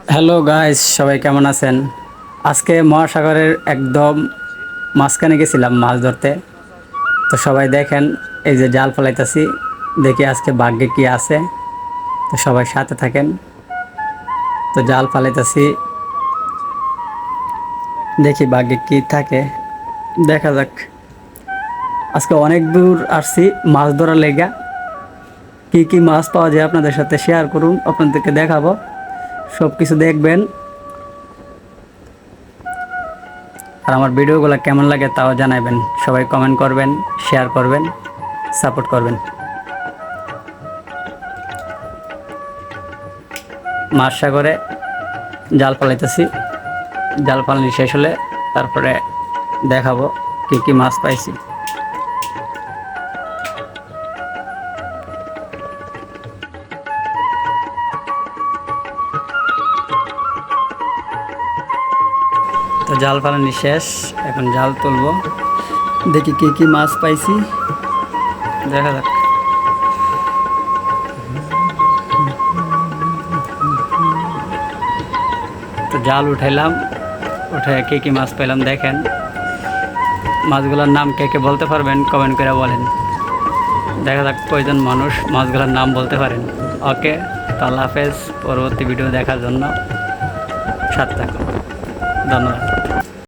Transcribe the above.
Hello guys, সবাই কেমন আছেন? আজকে মহাসাগরের একদম মাঝখানে গেছিলাম মাছ ধরতে। তো সবাই দেখেন, এই যে জাল ফেলাইতেছি, দেখি আজকে ভাগ্যে কি আছে। তো সবাই সাথে থাকেন। তো জাল ফালাইতেছি, দেখি ভাগ্যে কি থাকে, দেখা যাক। আজকে অনেক দূর আসছি মাছ ধরার লেগা। কি কি মাছ পাওয়া যায় আপনাদের সাথে শেয়ার করুন, আপনাদেরকে দেখাবো। সব কিছু দেখবেন, আর আমার ভিডিওগুলো কেমন লাগে তাও জানাবেন। সবাই কমেন্ট করবেন, শেয়ার করবেন, সাপোর্ট করবেন। মাছ সাগরে জাল ফালাইতেছি, জাল ফালানি শেষ হলে তারপরে দেখাবো কি কি মাছ পাইছি। তো জাল ফালানি শেষ, এখন জাল তুলবো, দেখি কি কি মাছ পাইছি, দেখা যাক। তো জাল উঠাইলাম, উঠে কি কি মাছ পেলাম দেখেন। মাছগুলোর নাম কে কে বলতে পারবেন কমেন্ট করে বলেন। দেখা যাক কয়জন মানুষ মাছগুলোর নাম বলতে পারেন। ওকে, তো আল্লাহ হাফেজ। পরবর্তী ভিডিও দেখার জন্য সাথে থাকুন। ধন্যবাদ।